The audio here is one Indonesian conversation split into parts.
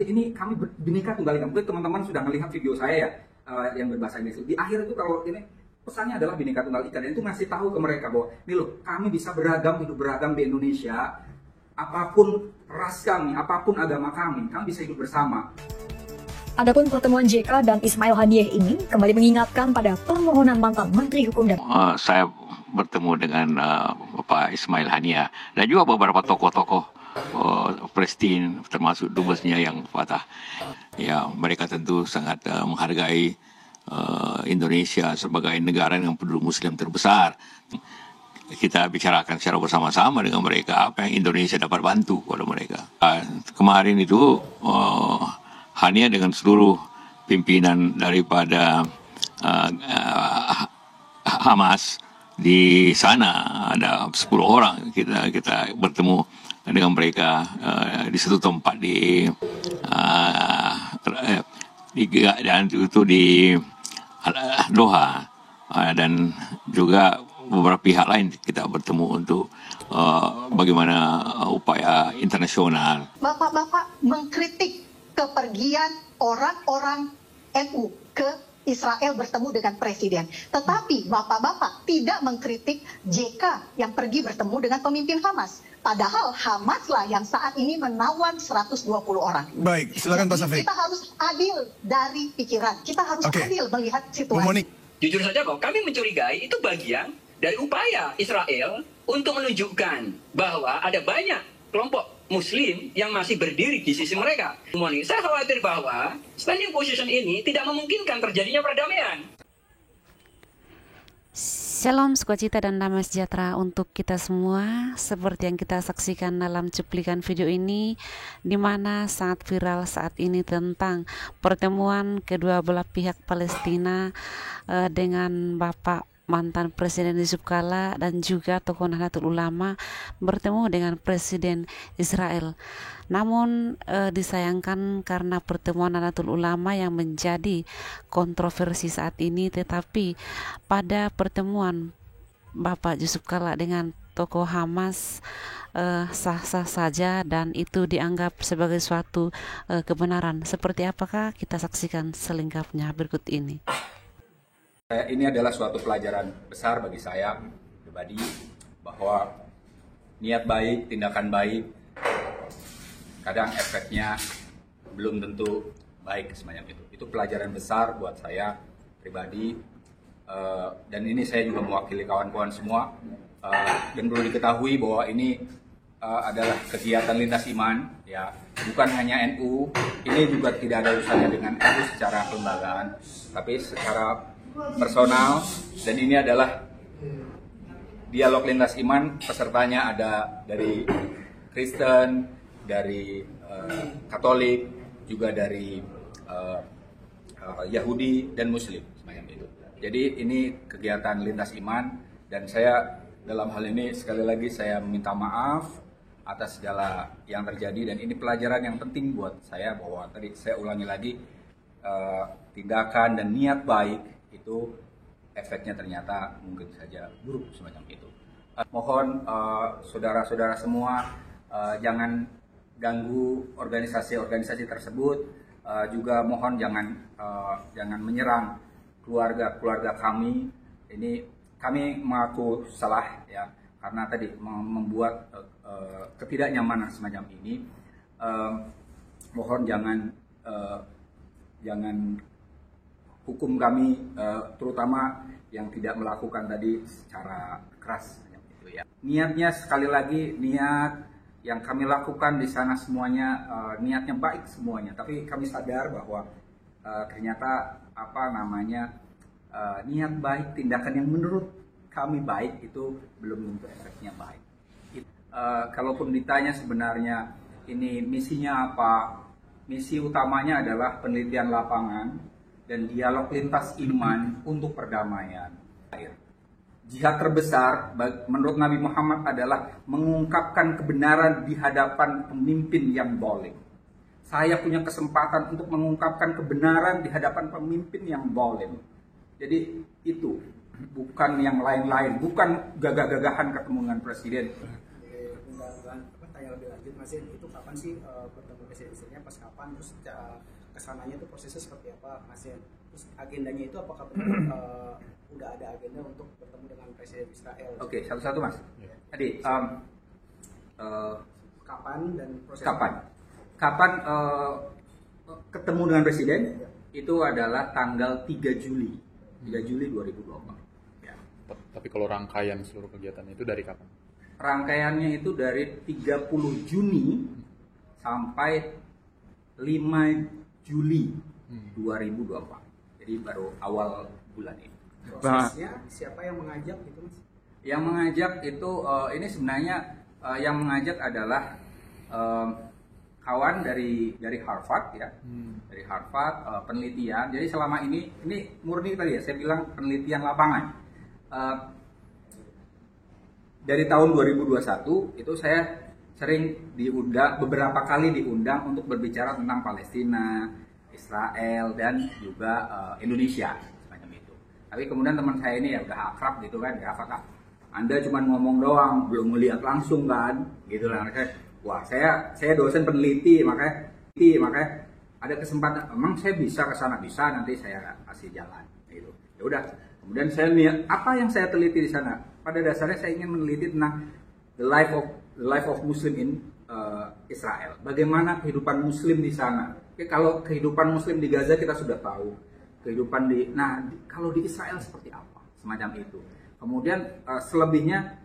Ini kami Bhinneka Tunggal Ika. Mungkin teman-teman sudah melihat video saya ya, yang berbahasa Inggris. Di akhir itu kalau ini pesannya adalah Bhinneka Tunggal Ika, dan itu ngasih tahu ke mereka bahwa nih loh, kami bisa beragam, hidup beragam di Indonesia. Apapun ras kami, apapun agama kami bisa hidup bersama. Adapun pertemuan JK dan Ismail Haniyeh ini kembali mengingatkan pada permohonan mantan Menteri Hukum dan saya bertemu dengan Bapak Ismail Haniyeh dan juga beberapa tokoh-tokoh Palestina, termasuk dubesnya yang Fatah. Ya, mereka tentu sangat menghargai Indonesia sebagai negara yang penduduk Muslim terbesar. Kita bicarakan secara bersama-sama dengan mereka apa yang Indonesia dapat bantu kepada mereka. Kemarin itu Haniyeh dengan seluruh pimpinan daripada Hamas di sana, ada 10 orang kita bertemu dengan mereka di satu tempat dan itu di Doha, dan juga beberapa pihak lain kita bertemu untuk bagaimana upaya internasional. Bapak-bapak mengkritik kepergian orang-orang NU ke Israel bertemu dengan presiden. Tetapi bapak-bapak tidak mengkritik JK yang pergi bertemu dengan pemimpin Hamas. Padahal Hamas lah yang saat ini menawan 120 orang. Baik, silakan Pak Safik. Kita harus adil dari pikiran. Kita harus adil melihat situasi. Jujur saja kok, kami mencurigai itu bagian dari upaya Israel untuk menunjukkan bahwa ada banyak kelompok Muslim yang masih berdiri di sisi mereka. Saya khawatir bahwa standing position ini tidak memungkinkan terjadinya perdamaian. Shalom, sukacita dan damai sejahtera untuk kita semua. Seperti yang kita saksikan dalam cuplikan video ini, di mana sangat viral saat ini tentang pertemuan kedua belah pihak Palestina dengan Bapak mantan Presiden Yusuf Kala dan juga tokoh Nahdlatul Ulama bertemu dengan Presiden Israel. Namun disayangkan karena pertemuan Nahdlatul Ulama yang menjadi kontroversi saat ini, tetapi pada pertemuan Bapak Yusuf Kala dengan tokoh Hamas sah-sah saja dan itu dianggap sebagai suatu kebenaran. Seperti apakah, kita saksikan selengkapnya berikut ini. Ini adalah suatu pelajaran besar bagi saya pribadi, bahwa niat baik, tindakan baik, kadang efeknya belum tentu baik semacam itu. Itu pelajaran besar buat saya pribadi, dan ini saya juga mewakili kawan-kawan semua, dan perlu diketahui bahwa ini adalah kegiatan lintas iman, ya, bukan hanya NU. Ini juga tidak ada urusannya dengan NU secara kelembagaan, tapi secara personal, dan ini adalah dialog lintas iman. Pesertanya ada dari Kristen, dari Katolik, juga dari Yahudi dan Muslim semacam itu. Jadi ini kegiatan lintas iman, dan saya dalam hal ini sekali lagi saya meminta maaf atas segala yang terjadi, dan ini pelajaran yang penting buat saya, bahwa tadi saya ulangi lagi, tindakan dan niat baik itu efeknya ternyata mungkin saja buruk semacam itu. Mohon saudara-saudara semua jangan ganggu organisasi-organisasi tersebut. Juga mohon jangan menyerang keluarga kami. Ini kami mengaku salah, ya, karena tadi membuat ketidaknyamanan semacam ini. Mohon jangan hukum kami, terutama yang tidak melakukan tadi secara keras, gitu ya. Niatnya sekali lagi, niat yang kami lakukan di sana semuanya niatnya baik semuanya, tapi kami sadar bahwa ternyata niat baik, tindakan yang menurut kami baik itu belum tentu efeknya baik. Kalaupun ditanya sebenarnya ini misinya apa, misi utamanya adalah penelitian lapangan dan dialog lintas iman untuk perdamaian. Jihad terbesar menurut Nabi Muhammad adalah mengungkapkan kebenaran di hadapan pemimpin yang zalim. Saya punya kesempatan untuk mengungkapkan kebenaran di hadapan pemimpin yang zalim. Jadi itu bukan yang lain-lain, bukan gagah-gagahan ketemu dengan presiden. Tanya lebih lanjut, Mas Zen, itu kapan sih bertemu presiden istrinya, pas kapan, terus kesananya itu prosesnya seperti apa Mas Zen? Terus agendanya itu apakah benar udah ada agenda untuk bertemu dengan presiden Israel? Oke, satu-satu Mas. Tadi kapan dan proses kapan ketemu dengan presiden? Itu adalah tanggal 3 Juli 2024. Ya. Tapi kalau rangkaian seluruh kegiatan itu dari kapan? Rangkaiannya itu dari 30 Juni sampai 5 Juli 2024. Jadi baru awal bulan ini. Prosesnya siapa yang mengajak gitu Mas? Yang mengajak itu ini sebenarnya yang mengajak adalah kawan dari Harvard ya, dari Harvard penelitian. Jadi selama ini murni tadi ya saya bilang penelitian lapangan. Dari tahun 2021 itu saya sering beberapa kali diundang untuk berbicara tentang Palestina, Israel dan juga Indonesia semacam itu. Tapi kemudian teman saya ini ya udah akrab gitu kan, ya apakah Anda cuma ngomong doang, belum melihat langsung kan, gitu lah. Wah, saya dosen peneliti, makanya ada kesempatan. Emang saya bisa ke sana, bisa, nanti saya kasih jalan, gitu. Ya udah. Kemudian saya lihat apa yang saya teliti di sana. Pada dasarnya saya ingin meneliti tentang the life of Muslim in Israel. Bagaimana kehidupan Muslim di sana? Oke, kalau kehidupan Muslim di Gaza kita sudah tahu. Kehidupan kalau di Israel seperti apa? Semacam itu. Kemudian selebihnya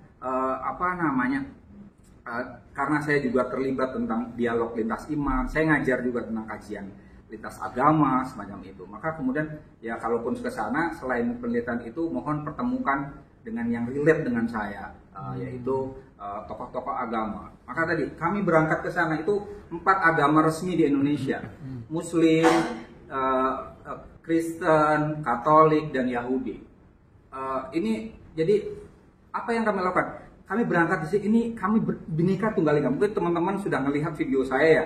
karena saya juga terlibat tentang dialog lintas iman, saya ngajar juga tentang kajian lintas agama semacam itu. Maka kemudian ya kalaupun ke sana selain penelitian itu mohon pertemukan dengan yang relate dengan saya, yaitu tokoh-tokoh agama. Maka tadi kami berangkat ke sana itu 4 agama resmi di Indonesia, Muslim, Kristen, Katolik dan Yahudi. Ini jadi apa yang kami lakukan? Kami berangkat di sini, kami Bhinneka Tunggal Ika. Mungkin teman-teman sudah melihat video saya ya,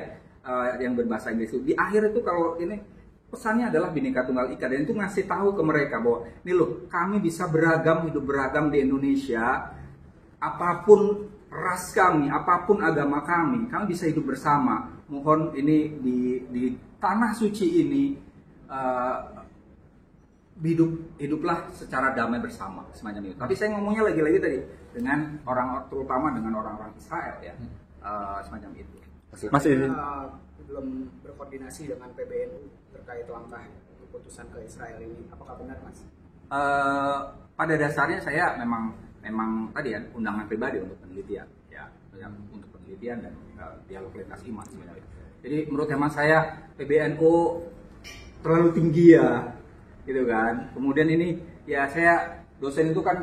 yang berbahasa Inggris itu. Di akhir itu kalau ini pesannya adalah Bhinneka Tunggal Ika, dan itu ngasih tahu ke mereka bahwa ini loh, kami bisa hidup beragam di Indonesia. Apapun ras kami, apapun agama kami bisa hidup bersama. Mohon ini di tanah suci ini hiduplah secara damai bersama semacam itu. Tapi saya ngomongnya lagi-lagi tadi dengan terutama dengan orang-orang Israel ya, semacam itu. Mas belum berkoordinasi dengan PBNU terkait langkah keputusan ke Israel ini, apakah benar Mas? Pada dasarnya saya memang tadi ya undangan pribadi untuk penelitian ya, untuk penelitian dan dialog lintas iman sebenarnya. Jadi menurut hemat saya PBNU terlalu tinggi ya, gitu kan. Kemudian ini ya saya dosen itu kan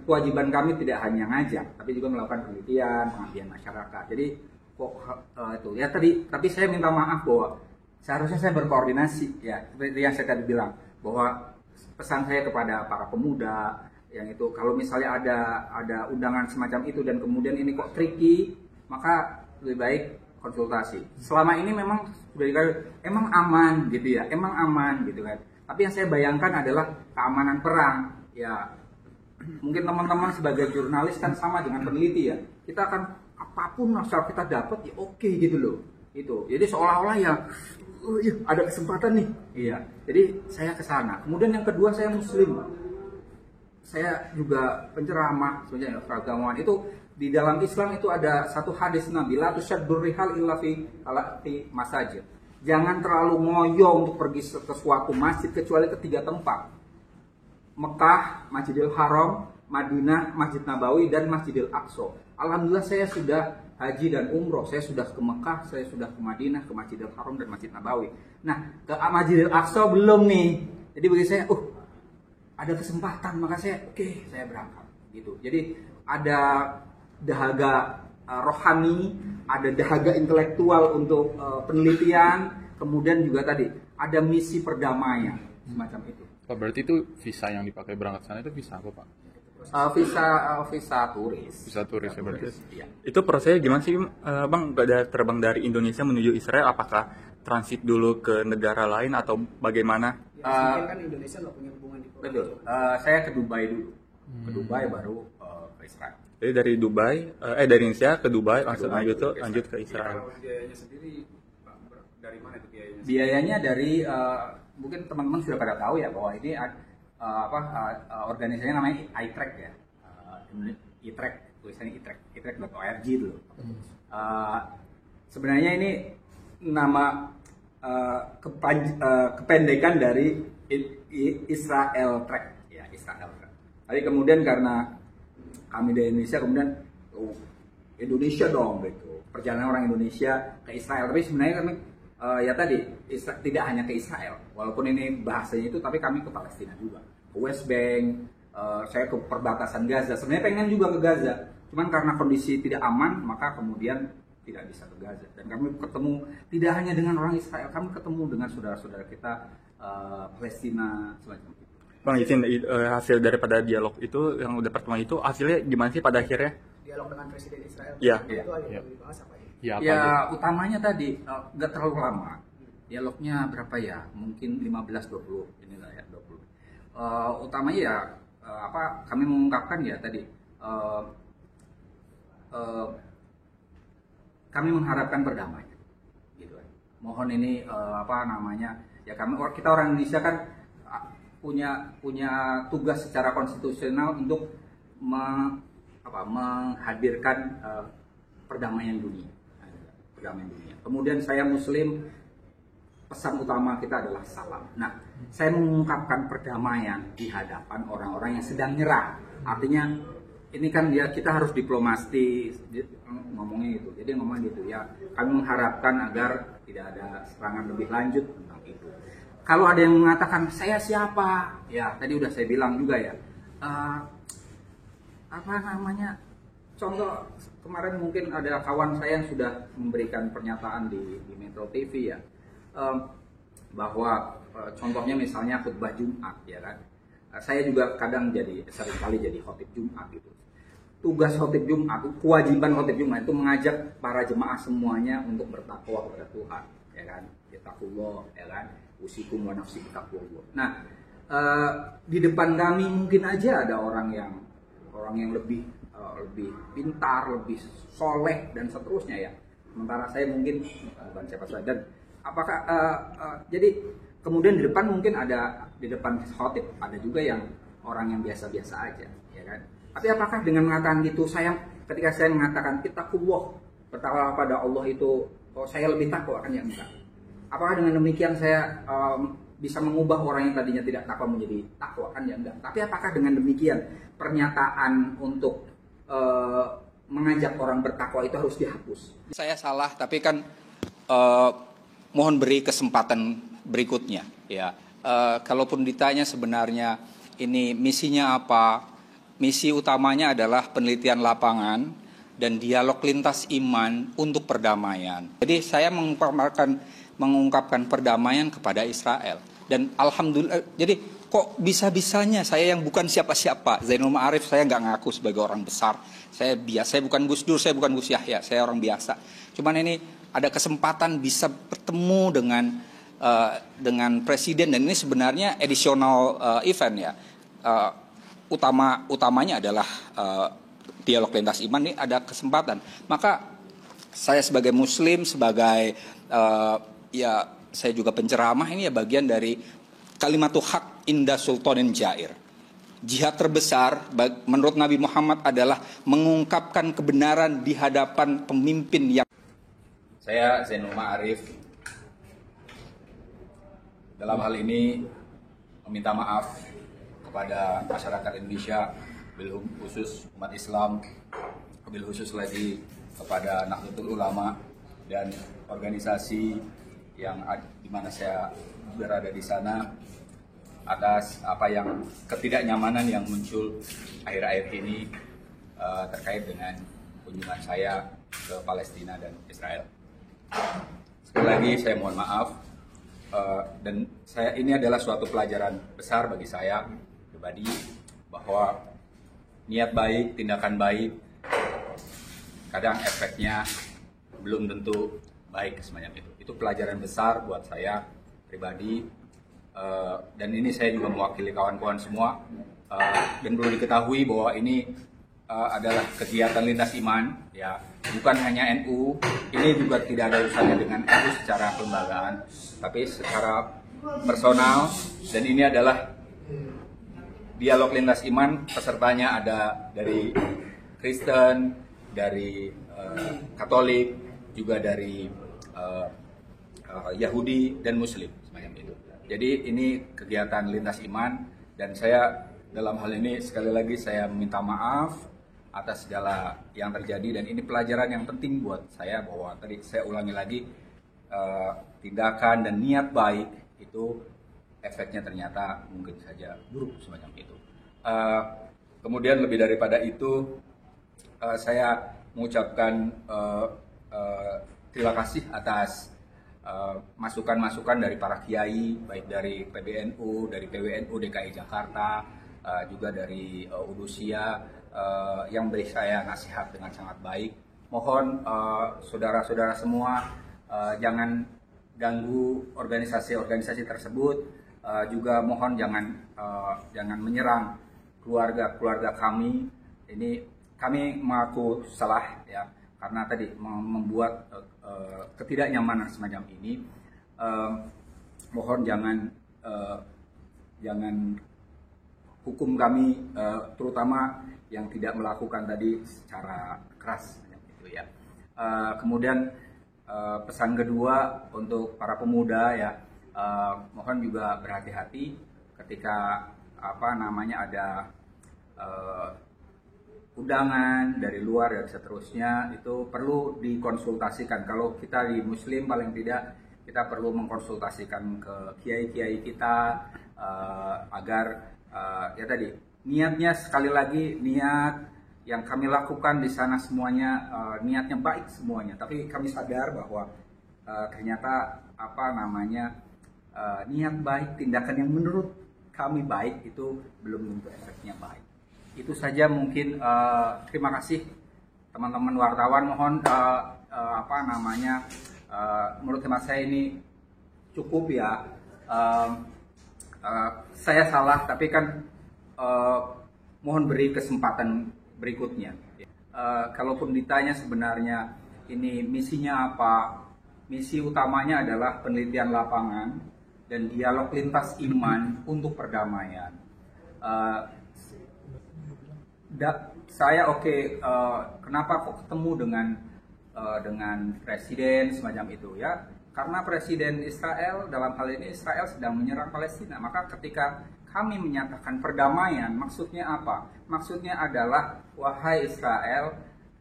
kewajiban kami tidak hanya ngajak, tapi juga melakukan penelitian, pengabdian masyarakat. Jadi itu ya tapi saya minta maaf bahwa seharusnya saya berkoordinasi ya, seperti yang saya tadi bilang bahwa pesan saya kepada para pemuda yang itu kalau misalnya ada undangan semacam itu dan kemudian ini kok tricky, maka lebih baik konsultasi. Selama ini memang sudah dikatakan emang aman gitu ya, emang aman gitu kan. Tapi yang saya bayangkan adalah keamanan perang ya. Mungkin teman-teman sebagai jurnalis kan sama dengan peneliti ya. Kita akan apapun asal kita dapat ya oke gitu loh. Itu. Jadi seolah-olah ya ada kesempatan nih. Iya. Jadi saya ke sana. Kemudian yang kedua saya Muslim. Saya juga penceramah sebenarnya keagamaan itu. Di dalam Islam itu ada satu hadis Nabi, la tusyaddur rihal illa fi masajid. Jangan terlalu ngoyo untuk pergi ke suatu masjid kecuali ke 3 tempat. Mekah, Masjidil Haram, Madinah, Masjid Nabawi dan Masjidil Aqsa. Alhamdulillah saya sudah haji dan umroh. Saya sudah ke Mekah, saya sudah ke Madinah, ke Masjidil Haram dan Masjid Nabawi. Nah, ke Masjidil Aqsa belum nih. Jadi bagi saya, ada kesempatan, maka saya saya berangkat gitu. Jadi ada dahaga rohani, ada dahaga intelektual untuk penelitian, kemudian juga tadi ada misi perdamaian semacam itu. Pak, berarti itu visa yang dipakai berangkat sana itu visa apa Pak? Visa turis. Visa turis ya berarti. Iya. Itu prosesnya gimana sih Bang? Terbang dari Indonesia menuju Israel, apakah transit dulu ke negara lain atau bagaimana? Ya, kan Indonesia nggak punya hubungan diplomatik. Betul. Saya ke Dubai dulu. Ke Dubai baru ke Israel. Jadi dari dari Indonesia ke Dubai langsung lanjut ke Israel. Kalau biayanya sendiri Pak, dari mana itu biayanya? Biayanya dari mungkin teman-teman sudah pada tahu ya bahwa ini organisasinya namanya iTrack ya, iTrack, tulisannya iTrack.org dulu. Sebenarnya ini nama kependekan dari Israel Track ya, Israel Track. Tapi kemudian karena kami dari Indonesia kemudian Indonesia dong gitu, perjalanan orang Indonesia ke Israel. Tapi sebenarnya kami ya tadi tidak hanya ke Israel, walaupun ini bahasanya itu, tapi kami ke Palestina juga, ke West Bank, saya ke perbatasan Gaza. Sebenarnya pengen juga ke Gaza, cuman karena kondisi tidak aman maka kemudian tidak bisa ke Gaza. Dan kami ketemu tidak hanya dengan orang Israel, kami ketemu dengan saudara-saudara kita Palestina semacam itu. Bang, izin hasil daripada dialog itu yang udah pertemuan itu hasilnya gimana sih pada akhirnya? Dialog dengan Presiden Israel. Iya. Itu yang dibahas apa ya? Ya utamanya tadi nggak terlalu lama. Dialognya berapa ya? Mungkin 15-20 inilah ya 20. Utamanya ya kami mengungkapkan ya tadi kami mengharapkan perdamaian gitu kan. Mohon ini ya kita orang Indonesia kan punya tugas secara konstitusional untuk menghadirkan perdamaian dunia. Kemudian saya Muslim, pesan utama kita adalah salam. Nah, saya mengungkapkan perdamaian di hadapan orang-orang yang sedang nyerang. Artinya ini kan ya kita harus diplomasi ngomongnya gitu. Jadi ngomong gitu ya. Kami mengharapkan agar tidak ada serangan lebih lanjut tentang itu. Kalau ada yang mengatakan saya siapa, ya tadi udah saya bilang juga ya. Contoh kemarin mungkin ada kawan saya yang sudah memberikan pernyataan di Metro TV ya, bahwa contohnya misalnya khutbah Jumat ya kan. Saya juga kadang seringkali jadi khotib Jumat gitu. Tugas khotib Jumat, kewajiban khotib Jumat itu mengajak para jemaah semuanya untuk bertakwa kepada Tuhan, ya kan? Taqullah, ya kan? Usikum wa nafsi bitaqwallah. Nah, di depan kami mungkin aja ada orang yang lebih pintar, lebih soleh dan seterusnya ya. Sementara saya mungkin bukan siapa saja. Dan apakah jadi kemudian di depan mungkin di depan khotib ada juga yang orang yang biasa-biasa aja, ya kan? Tapi apakah dengan mengatakan gitu ketika saya mengatakan ittaqullah, bertakwa pada Allah itu saya lebih takwa kan ya enggak? Apakah dengan demikian saya bisa mengubah orang yang tadinya tidak takwa menjadi takwa kan ya enggak? Tapi apakah dengan demikian pernyataan untuk mengajak orang bertakwa itu harus dihapus? Saya salah, tapi kan mohon beri kesempatan berikutnya ya. Kalaupun ditanya sebenarnya ini misinya apa? Misi utamanya adalah penelitian lapangan dan dialog lintas iman untuk perdamaian. Jadi saya mengungkapkan perdamaian kepada Israel. Dan alhamdulillah, jadi kok bisa-bisanya saya yang bukan siapa-siapa, Zainul Ma'arif, saya nggak ngaku sebagai orang besar. Saya bukan Gus Dur, saya bukan Gus Yahya, saya orang biasa. Cuman ini ada kesempatan bisa bertemu dengan presiden, dan ini sebenarnya additional event ya. Utamanya adalah dialog lintas iman, ini ada kesempatan. Maka saya sebagai Muslim, sebagai saya juga penceramah, ini ya bagian dari kalimatul haq inda sultanin jair. Jihad terbesar menurut Nabi Muhammad adalah mengungkapkan kebenaran di hadapan pemimpin yang... Saya Zainul Ma'arif dalam hal ini meminta maaf kepada masyarakat Indonesia, bil khusus umat Islam, bil khusus lagi kepada Nahdlatul Ulama dan organisasi yang di mana saya berada di sana, atas ketidaknyamanan yang muncul akhir-akhir ini terkait dengan kunjungan saya ke Palestina dan Israel. Sekali lagi saya mohon maaf, dan ini adalah suatu pelajaran besar bagi saya pribadi, bahwa niat baik, tindakan baik kadang efeknya belum tentu baik semacam itu. Itu pelajaran besar buat saya pribadi, dan ini saya juga mewakili kawan-kawan semua, dan perlu diketahui bahwa ini adalah kegiatan lintas iman, ya, bukan hanya NU. Ini juga tidak ada urusannya dengan NU secara kelembagaan, tapi secara personal. Dan ini adalah dialog lintas iman, pesertanya ada dari Kristen, dari Katolik, juga dari Yahudi dan Muslim, semacam itu. Jadi ini kegiatan lintas iman, dan saya dalam hal ini sekali lagi saya minta maaf atas segala yang terjadi, dan ini pelajaran yang penting buat saya, bahwa tadi saya ulangi lagi, tindakan dan niat baik itu efeknya ternyata mungkin saja buruk semacam itu. Kemudian lebih daripada itu, saya mengucapkan terima kasih atas masukan-masukan dari para kiai, baik dari PBNU, dari PWNU DKI Jakarta, juga dari Udusia, yang beri saya nasihat dengan sangat baik. Mohon saudara-saudara semua jangan ganggu organisasi-organisasi tersebut. Juga mohon jangan menyerang keluarga kami. Ini kami mengaku salah, ya, karena tadi membuat ketidaknyamanan semacam ini. Mohon jangan hukum kami, terutama yang tidak melakukan tadi secara keras, gitu ya. Kemudian pesan kedua untuk para pemuda, ya, mohon juga berhati-hati ketika ada undangan dari luar dan seterusnya, itu perlu dikonsultasikan. Kalau kita di Muslim, paling tidak kita perlu mengkonsultasikan ke kiai-kiai kita agar ya tadi niatnya, sekali lagi, niat yang kami lakukan di sana semuanya niatnya baik semuanya, tapi kami sadar bahwa ternyata niat baik, tindakan yang menurut kami baik itu belum tentu efeknya baik. Itu saja mungkin. Terima kasih teman-teman wartawan. Mohon menurut hemat saya ini cukup, ya. Saya salah, tapi kan mohon beri kesempatan berikutnya. Kalaupun ditanya sebenarnya ini misinya apa, misi utamanya adalah penelitian lapangan dan dialog lintas iman untuk perdamaian. Saya kenapa kok ketemu dengan presiden semacam itu, ya? Karena presiden Israel, dalam hal ini Israel sedang menyerang Palestina. Maka ketika kami menyatakan perdamaian, maksudnya apa? Maksudnya adalah, wahai Israel,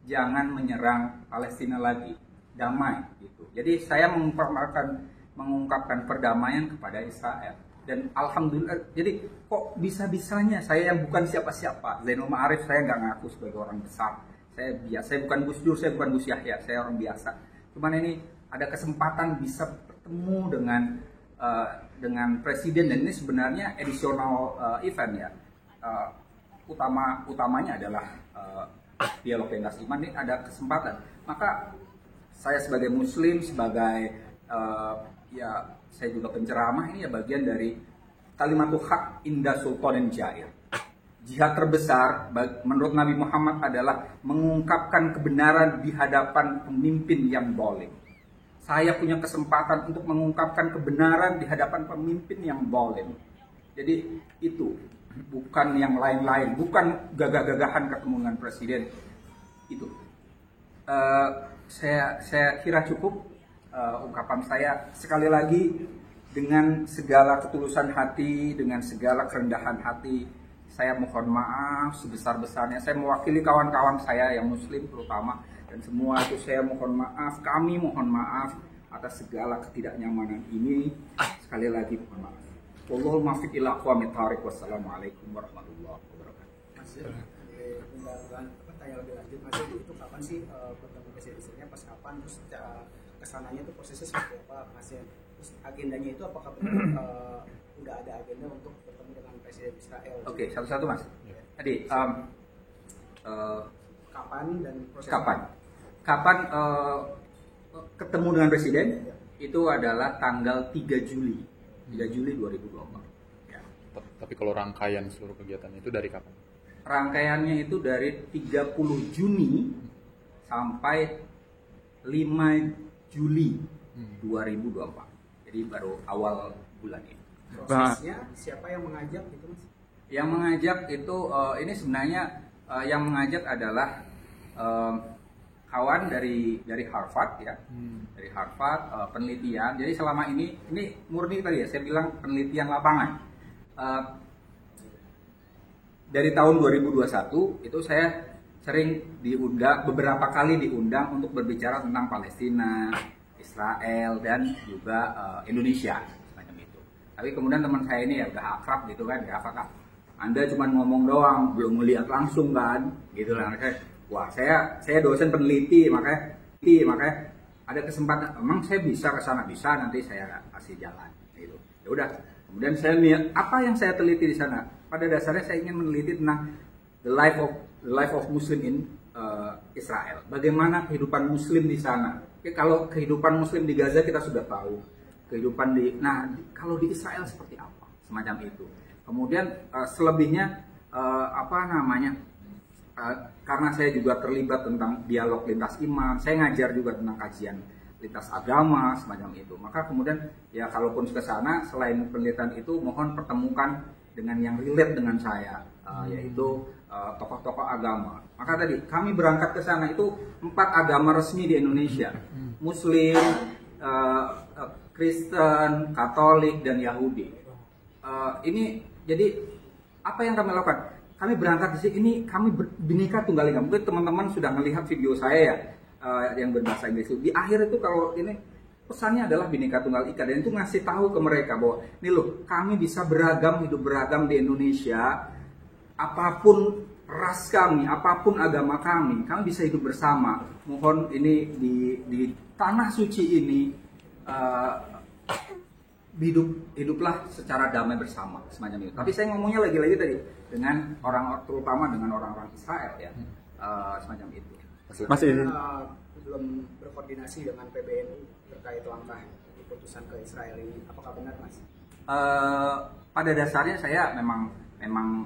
jangan menyerang Palestina lagi, damai, gitu. Jadi saya mengungkapkan perdamaian kepada Israel. Dan alhamdulillah, jadi kok bisa-bisanya saya yang bukan siapa-siapa, Zainul Ma'arif, saya nggak ngaku sebagai orang besar. Saya bukan Gus Dur, saya bukan Gus Yahya, saya orang biasa. Cuman ini ada kesempatan bisa bertemu dengan presiden, dan ini sebenarnya additional event, ya. Utamanya adalah dialog lintas iman. Ini ada kesempatan. Maka saya sebagai Muslim, sebagai saya juga penceramah, ini ya bagian dari kalimatul haq inda sultanin jair. Jihad terbesar menurut Nabi Muhammad adalah mengungkapkan kebenaran di hadapan pemimpin yang zalim. Saya punya kesempatan untuk mengungkapkan kebenaran di hadapan pemimpin yang zalim. Jadi itu bukan yang lain-lain, bukan gagah-gagahan ketemu dengan presiden. Itu saya kira cukup ungkapan saya. Sekali lagi, dengan segala ketulusan hati, dengan segala kerendahan hati, saya mohon maaf sebesar-besarnya. Saya mewakili kawan-kawan saya yang Muslim terutama, dan semua itu saya mohon maaf, kami mohon maaf atas segala ketidaknyamanan ini. Sekali lagi mohon maaf. Wallahul muwaffiq ila aqwamit thariq. Wassalamualaikum warahmatullahi wabarakatuh. Mas, pertanyaan lebih lanjut, Mas, itu kapan sih bertemu presiden-presidennya, pas kapan, terus kesananya itu prosesnya seperti apa, Mas? Terus agendanya itu apakah benar udah ada agenda untuk bertemu dengan presiden Israel? Oke, satu-satu, Mas. Tadi kapan dan proses kapan ketemu dengan presiden? Itu adalah tanggal 3 Juli 2024. Ya. Tapi kalau rangkaian seluruh kegiatan itu dari kapan? rangkaiannya itu dari 30 Juni sampai 5 Juli 2024. Jadi baru awal bulan ini. Prosesnya siapa yang mengajak gitu Mas? Yang mengajak itu ini sebenarnya yang mengajak adalah kawan dari Harvard ya, dari Harvard penelitian. Jadi selama ini murni tadi ya saya bilang penelitian lapangan. Dari tahun 2021 itu saya sering diundang, beberapa kali diundang untuk berbicara tentang Palestina, Israel dan juga Indonesia semacam itu. Tapi kemudian teman saya ini ya udah akrab gitu kan, ya apa Anda cuma ngomong doang, belum melihat langsung kan, gitu lah. Wah saya dosen peneliti, makanya ada kesempatan. Emang saya bisa ke sana, bisa, nanti saya kasih jalan. Gitu. Ya udah. Kemudian saya lihat apa yang saya teliti di sana. Pada dasarnya saya ingin meneliti tentang the life of Muslim in Israel. Bagaimana kehidupan Muslim di sana. Oke, kalau kehidupan Muslim di Gaza kita sudah tahu. Kehidupan kalau di Israel seperti apa, semacam itu. Kemudian selebihnya karena saya juga terlibat tentang dialog lintas iman, saya ngajar juga tentang kajian lintas agama semacam itu. Maka kemudian ya kalaupun ke sana selain penelitian itu mohon pertemukan dengan yang relate dengan saya, yaitu tokoh-tokoh agama. Maka tadi kami berangkat ke sana itu 4 agama resmi di Indonesia, Muslim, Kristen, Katolik dan Yahudi. Ini jadi apa yang kami lakukan? Kami berangkat di sini, kami Bhinneka Tunggal Ika. Mungkin teman-teman sudah melihat video saya ya, yang berbahasa Inggris itu. Di akhir itu kalau ini pesannya adalah Bhinneka Tunggal Ika, dan itu ngasih tahu ke mereka bahwa nih loh, kami bisa beragam, hidup beragam di Indonesia. Apapun ras kami, apapun agama kami bisa hidup bersama. Mohon ini di tanah suci ini hiduplah secara damai bersama semacam itu. Tapi saya ngomongnya lagi-lagi tadi dengan terutama dengan orang-orang Israel ya, semacam itu. Mas izin. Belum berkoordinasi dengan PBNU terkait langkah keputusan ke Israel ini, apakah benar Mas? Pada dasarnya saya memang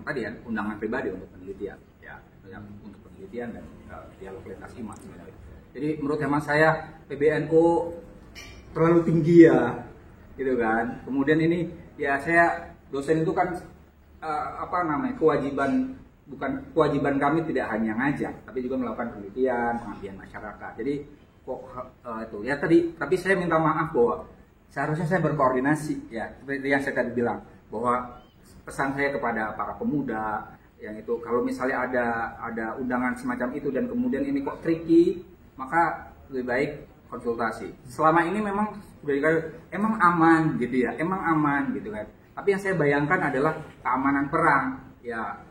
tadi ya undangan pribadi untuk penelitian ya, untuk penelitian dan dialog lintas iman sebenarnya. Jadi menurut hemat saya PBNU terlalu tinggi ya, gitu kan. Kemudian ini ya saya dosen itu kan kewajiban kami tidak hanya ngajar, tapi juga melakukan penelitian, pengabdian masyarakat. Jadi itu ya tapi saya minta maaf bahwa seharusnya saya berkoordinasi ya, seperti yang saya tadi bilang bahwa pesan saya kepada para pemuda yang itu kalau misalnya ada undangan semacam itu dan kemudian ini kok tricky, maka lebih baik konsultasi. Selama ini memang emang aman gitu ya, emang aman gitu kan. Tapi yang saya bayangkan adalah keamanan perang ya.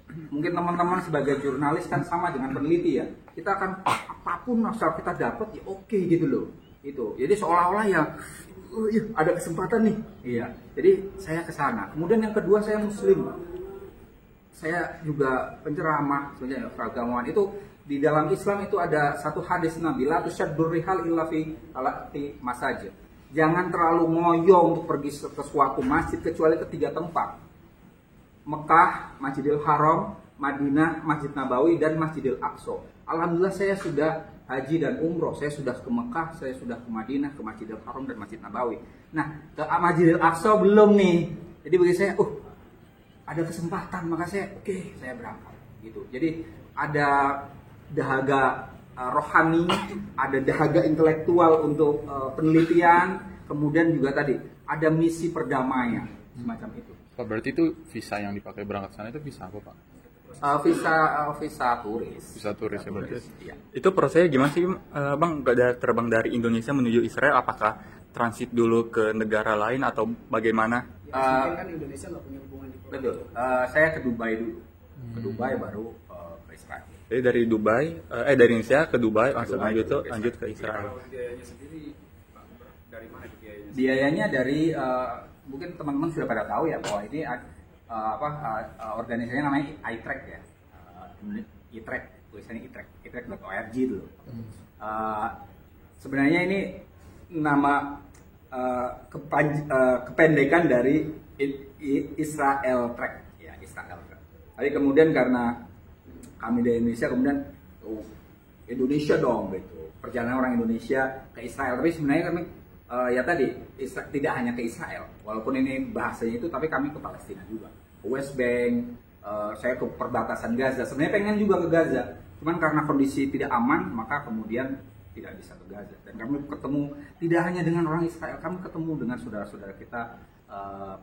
Mungkin teman-teman sebagai jurnalis kan sama dengan peneliti ya. Kita akan apapun asal kita dapat ya oke gitu loh. Itu. Jadi seolah-olah ya ada kesempatan nih. Iya. Jadi saya ke sana. Kemudian yang kedua saya Muslim. Saya juga penceramah sebenarnya keagamaan itu. Di dalam Islam itu ada satu hadis Nabi, la tusyaddur rihal illa fi masajid. Jangan terlalu ngoyo untuk pergi ke suatu masjid kecuali ke 3 tempat. Mekah, Masjidil Haram, Madinah, Masjid Nabawi dan Masjidil Aqsa. Alhamdulillah saya sudah haji dan umroh. Saya sudah ke Mekah, saya sudah ke Madinah, ke Masjidil Haram dan Masjid Nabawi. Nah, ke Masjidil Aqsa belum nih. Jadi bagi saya, ada kesempatan, maka saya saya berangkat gitu. Jadi ada dahaga rohani, ada dahaga intelektual untuk penelitian, kemudian juga tadi ada misi perdamaian semacam itu. Pak, berarti itu visa yang dipakai berangkat sana itu visa apa Pak? Visa turis. Visa turis ya berarti. Iya. Itu prosesnya gimana sih Bang? Terbang dari Indonesia menuju Israel, apakah transit dulu ke negara lain atau bagaimana? Mungkin kan Indonesia nggak punya hubungan diplomatik. Betul. Saya ke Dubai dulu. Ke Dubai baru ke Israel. Jadi dari Dubai, dari Indonesia ke Dubai, langsung lanjut ke Israel. Kalau biayanya sendiri dari mana biayanya? Biayanya dari mungkin teman-teman sudah pada tahu ya bahwa ini organisasinya namanya iTrack ya. iTrack, tulisannya iTrack.org dulu. Sebenarnya ini nama kependekan dari Israel Track ya, Israel Track. Tapi kemudian karena kami di Indonesia, kemudian Indonesia dong gitu, perjalanan orang Indonesia ke Israel. Tapi sebenarnya kami ya tadi tidak hanya ke Israel, walaupun ini bahasanya itu, tapi kami ke Palestina juga, ke West Bank, saya ke perbatasan Gaza. Sebenarnya pengen juga ke Gaza, cuman karena kondisi tidak aman, maka kemudian tidak bisa ke Gaza. Dan kami ketemu tidak hanya dengan orang Israel, kami ketemu dengan saudara-saudara kita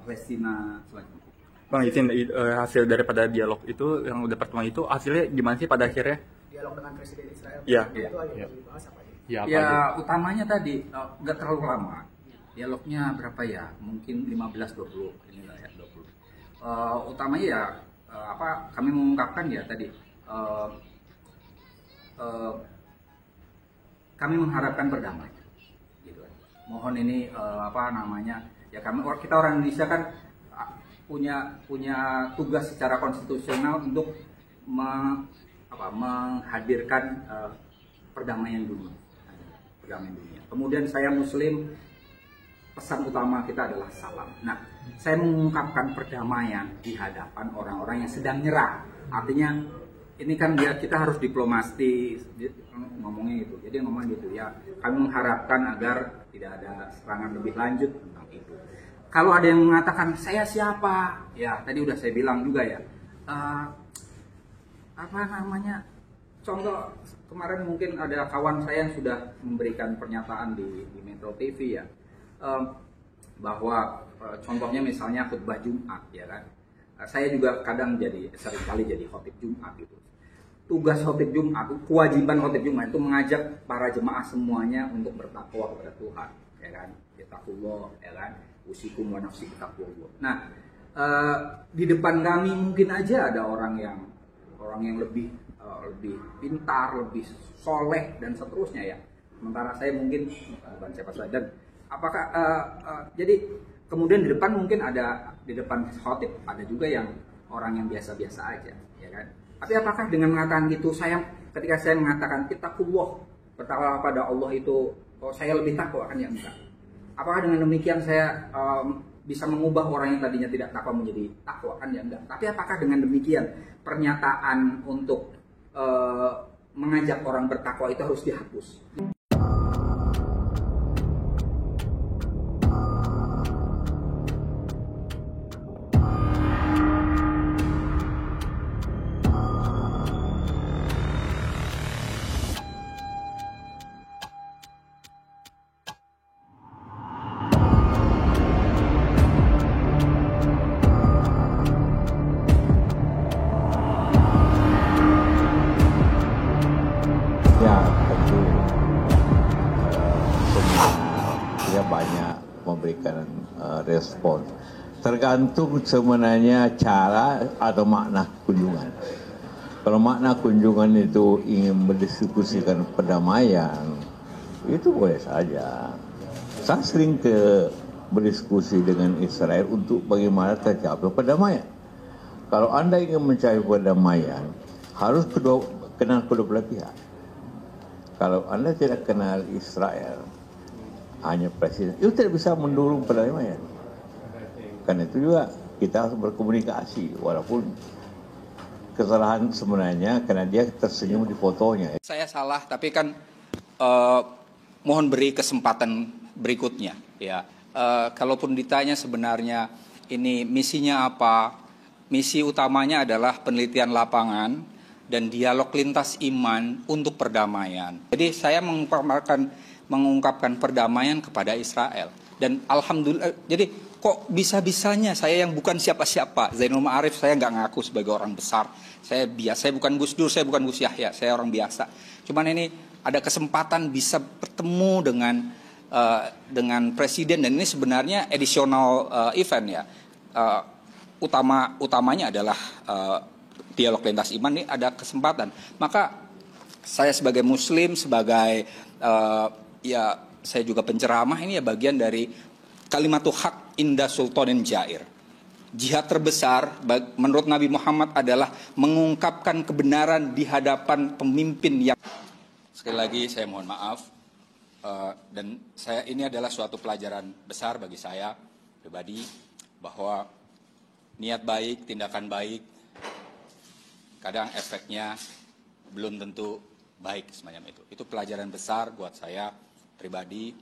Palestina selanjutnya. Bang izin, hasil daripada dialog itu yang udah pertemuan itu hasilnya gimana sih pada akhirnya? Dialog dengan Presiden Israel Iya. itu yang dibahas apa aja? Ya, apa Ya aja? utamanya tadi nggak terlalu lama. Dialognya berapa ya? Mungkin 15-20 inilah ya 20. Utamanya ya kami mengungkapkan ya tadi kami mengharapkan perdamaian. Gitu. Mohon ini ya kita orang Indonesia kan punya tugas secara konstitusional untuk menghadirkan perdamaian dunia. Kemudian saya Muslim, pesan utama kita adalah salam. Nah, saya mengungkapkan perdamaian di hadapan orang-orang yang sedang nyerah. Artinya ini kan kita harus diplomasi ngomongnya itu. Jadi ngomong gitu ya. Kami mengharapkan agar tidak ada serangan lebih lanjut tentang itu. Kalau ada yang mengatakan saya siapa, ya tadi udah saya bilang juga ya. Contoh kemarin mungkin ada kawan saya yang sudah memberikan pernyataan di Metro TV ya, bahwa contohnya misalnya khutbah Jumat ya kan. Saya juga kadang seringkali jadi khotib Jumat gitu. Tugas khotib Jumat, kewajiban khotib Jumat itu mengajak para jemaah semuanya untuk bertakwa kepada Tuhan, ya kan? Taqwallah, ya kan? Usikum wa nafsi taqwallah. Nah, di depan kami mungkin aja ada orang yang lebih pintar, lebih soleh dan seterusnya ya. Sementara saya mungkin bukan siapa saja. Dan apakah jadi kemudian di depan mungkin di depan khotib ada juga yang orang yang biasa-biasa aja, ya kan? Tapi apakah dengan mengatakan gitu ketika saya mengatakan ittaqullah, bertakwa pada Allah itu saya lebih takwa kan ya enggak? Apakah dengan demikian saya bisa mengubah orang yang tadinya tidak takwa menjadi takwa kan ya enggak? Tapi apakah dengan demikian pernyataan untuk mengajak orang bertakwa itu harus dihapus? Ya, tentu dia banyak memberikan respon. Tergantung sebenarnya cara atau makna kunjungan. Kalau makna kunjungan itu ingin mendiskusikan perdamaian, itu boleh saja. Saya sering berdiskusi dengan Israel untuk bagaimana tercapai perdamaian. Kalau Anda ingin mencari perdamaian, harus kenal kedua belah pihak. Kalau Anda tidak kenal Israel, hanya presiden, itu tidak bisa mendorong perdamaian. Karena itu juga kita harus berkomunikasi, walaupun kesalahan sebenarnya karena dia tersenyum di fotonya. Saya salah, tapi kan mohon beri kesempatan berikutnya. Ya, kalaupun ditanya sebenarnya ini misinya apa, misi utamanya adalah penelitian lapangan dan dialog lintas iman untuk perdamaian. Jadi saya mengungkapkan perdamaian kepada Israel. Dan alhamdulillah, jadi kok bisa-bisanya saya yang bukan siapa-siapa, Zainul Ma'arif, saya nggak ngaku sebagai orang besar. Saya biasa, saya bukan Gus Dur, saya bukan Gus Yahya, saya orang biasa. Cuman ini ada kesempatan bisa bertemu dengan presiden, dan ini sebenarnya additional event ya. Utamanya adalah dialog lintas iman, ini ada kesempatan. Maka saya sebagai Muslim, sebagai saya juga penceramah, ini ya bagian dari kalimatul haq inda sultanin jair. Jihad terbesar menurut Nabi Muhammad adalah mengungkapkan kebenaran di hadapan pemimpin yang... Sekali lagi saya mohon maaf, dan ini adalah suatu pelajaran besar bagi saya pribadi, bahwa niat baik, tindakan baik kadang efeknya belum tentu baik semacam itu. Itu pelajaran besar buat saya pribadi,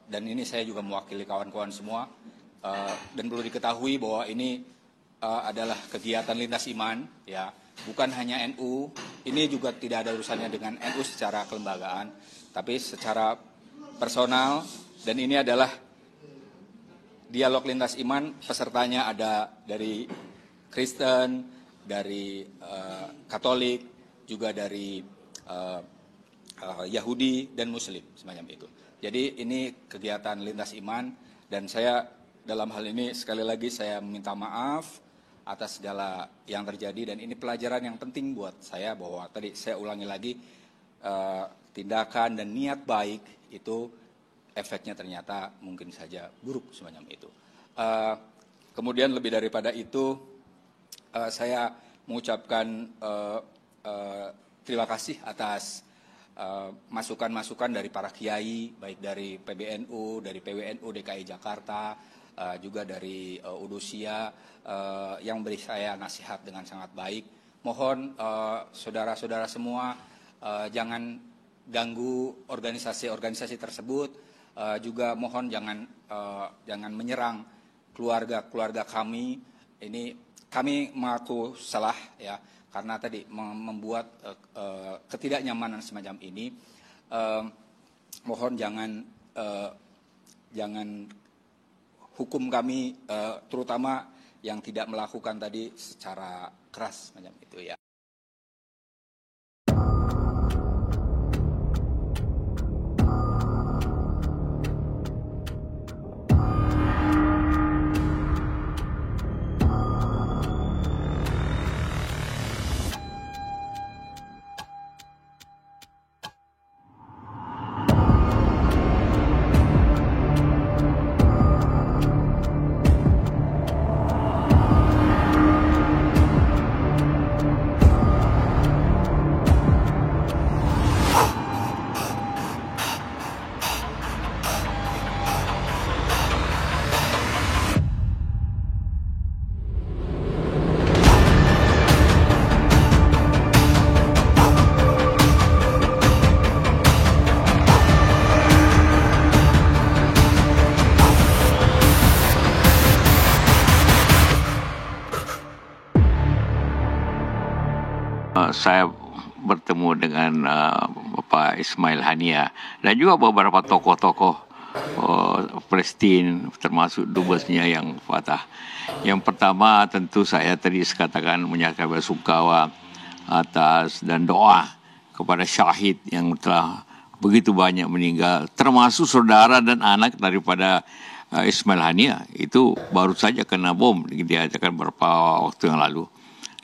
dan ini saya juga mewakili kawan-kawan semua, dan perlu diketahui bahwa ini adalah kegiatan lintas iman, ya, bukan hanya NU. Ini juga tidak ada urusannya dengan NU secara kelembagaan, tapi secara personal. Dan ini adalah dialog lintas iman, pesertanya ada dari Kristen, dari Katolik, juga dari Yahudi dan Muslim semacam itu. Jadi ini kegiatan lintas iman, dan saya dalam hal ini sekali lagi saya meminta maaf atas segala yang terjadi, dan ini pelajaran yang penting buat saya bahwa tadi saya ulangi lagi, tindakan dan niat baik itu efeknya ternyata mungkin saja buruk semacam itu. Kemudian lebih daripada itu, saya mengucapkan terima kasih atas masukan-masukan dari para kiai, baik dari PBNU, dari PWNU DKI Jakarta, juga dari Udusia, yang beri saya nasihat dengan sangat baik. Mohon saudara-saudara semua jangan ganggu organisasi-organisasi tersebut, juga mohon jangan menyerang keluarga kami. Ini kami mengaku salah, ya, karena tadi membuat ketidaknyamanan semacam ini. Mohon jangan hukum kami, terutama yang tidak melakukan tadi secara keras macam itu, ya. Saya bertemu dengan Bapak Ismail Haniah dan juga beberapa tokoh-tokoh Palestin, termasuk dubesnya yang Fatah. Yang pertama tentu saya tadi katakan menyatakan bersungkawa atas dan doa kepada syahid yang telah begitu banyak meninggal, termasuk saudara dan anak daripada Ismail Haniah. Itu baru saja kena bom, diajarkan beberapa waktu yang lalu.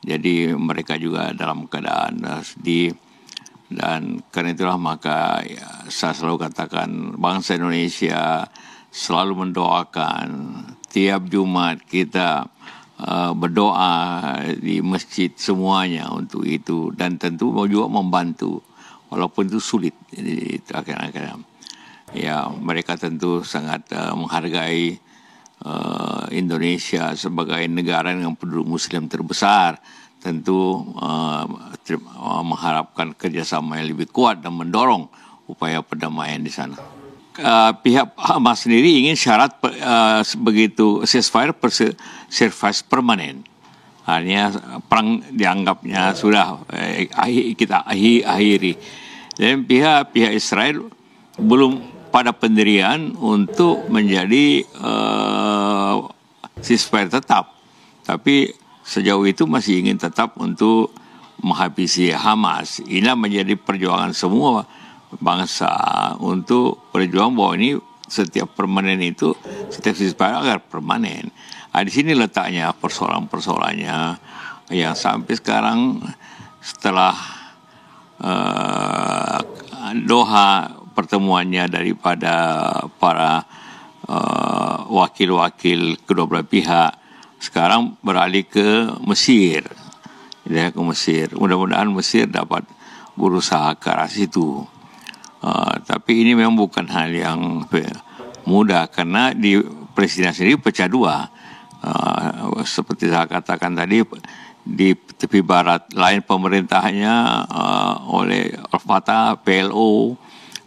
Jadi mereka juga dalam keadaan sedih, dan karena itulah maka ya, saya selalu katakan bangsa Indonesia selalu mendoakan. Tiap Jumat kita berdoa di masjid semuanya untuk itu, dan tentu mau juga membantu walaupun itu sulit. Jadi itu akan ya mereka tentu sangat menghargai Indonesia sebagai negara yang penduduk Muslim terbesar, tentu mengharapkan kerjasama yang lebih kuat dan mendorong upaya perdamaian di sana. Pihak Hamas sendiri ingin syarat begitu ceasefire permanen. Artinya perang dianggapnya sudah kita akhiri. Dan pihak Israel belum pada pendirian untuk menjadi ceasefire tetap, tapi sejauh itu masih ingin tetap untuk menghabisi Hamas. Ini menjadi perjuangan semua bangsa untuk berjuang bahwa ini setiap permanen itu, setiap ceasefire agar permanen. Di sini letaknya persoalannya yang sampai sekarang setelah Doha pertemuannya daripada para wakil-wakil kedua belah pihak, sekarang beralih ke Mesir. Dia ke Mesir. Mudah-mudahan Mesir dapat berusaha ke arah situ. Tapi ini memang bukan hal yang mudah, karena di Presiden sendiri pecah dua. Seperti saya katakan tadi, di tepi barat lain pemerintahnya oleh Al-Fatah, PLO,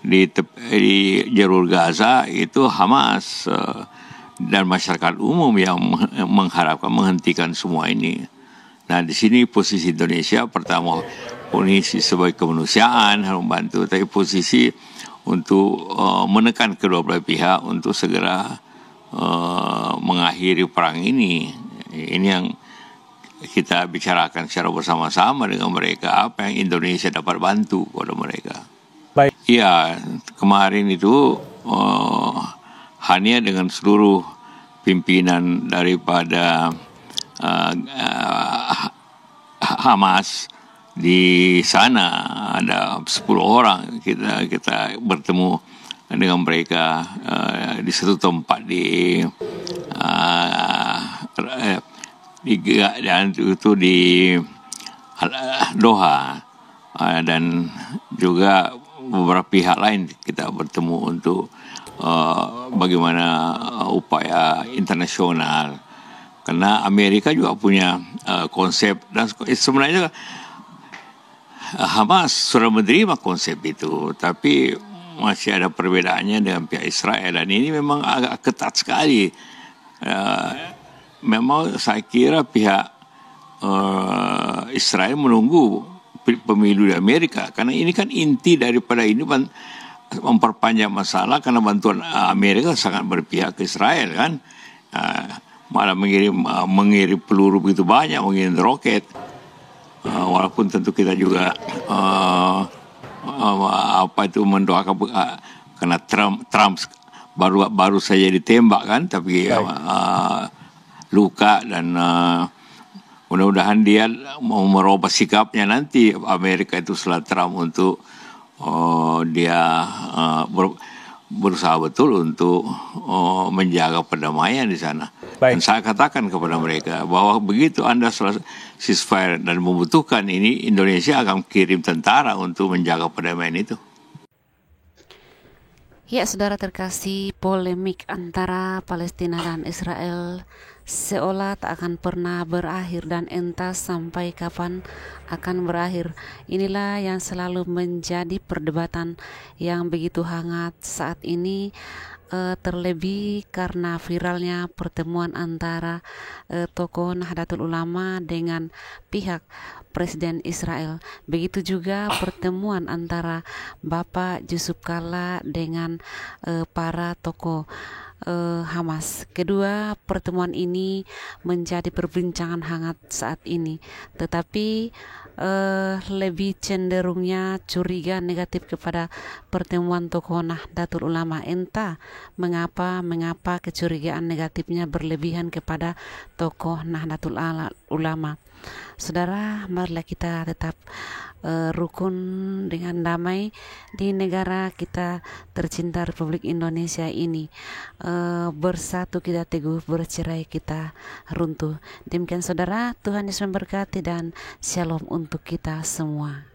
di jalur Gaza itu Hamas, dan masyarakat umum yang mengharapkan menghentikan semua ini. Nah, di sini posisi Indonesia pertama posisi sebagai kemanusiaan harus membantu, tapi posisi untuk menekan kedua belah pihak untuk segera mengakhiri perang ini. Ini yang kita bicarakan secara bersama-sama dengan mereka, apa yang Indonesia dapat bantu kepada mereka. Baik. Ya, kemarin itu Hania dengan seluruh pimpinan daripada Hamas di sana, ada 10 orang kita bertemu dengan mereka di satu tempat di Doha, dan juga beberapa pihak lain kita bertemu untuk bagaimana upaya internasional, karena Amerika juga punya konsep, dan sebenarnya Hamas sudah menerima konsep itu, tapi masih ada perbedaannya dengan pihak Israel, dan ini memang agak ketat sekali. Memang saya kira pihak Israel menunggu pemilu di Amerika, karena ini kan inti daripada ini memperpanjang masalah, karena bantuan Amerika sangat berpihak ke Israel kan, malah mengirim peluru begitu banyak, mengirim roket, walaupun tentu kita juga mendoakan, karena Trump baru saja ditembak kan, tapi luka, dan mudah-mudahan dia mau merubah sikapnya nanti Amerika itu setelah Trump untuk dia berusaha betul untuk menjaga perdamaian di sana. Baik. Dan saya katakan kepada mereka bahwa begitu Anda ceasefire dan membutuhkan ini, Indonesia akan kirim tentara untuk menjaga perdamaian itu. Ya, saudara terkasih, polemik antara Palestina dan Israel seolah tak akan pernah berakhir, dan entah sampai kapan akan berakhir. Inilah yang selalu menjadi perdebatan yang begitu hangat saat ini, terlebih karena viralnya pertemuan antara tokoh Nahdlatul Ulama dengan pihak Presiden Israel. Begitu juga pertemuan antara Bapak Yusuf Kalla dengan para tokoh Hamas. Kedua pertemuan ini menjadi perbincangan hangat saat ini, tetapi lebih cenderungnya curiga negatif kepada pertemuan tokoh Nahdlatul Ulama. Entah mengapa kecurigaan negatifnya berlebihan kepada tokoh Nahdlatul Ulama. Saudara, marilah kita tetap rukun dengan damai di negara kita tercinta Republik Indonesia ini. Bersatu kita teguh, bercerai kita runtuh. Demikian saudara, Tuhan Yesus memberkati dan shalom untuk kita semua.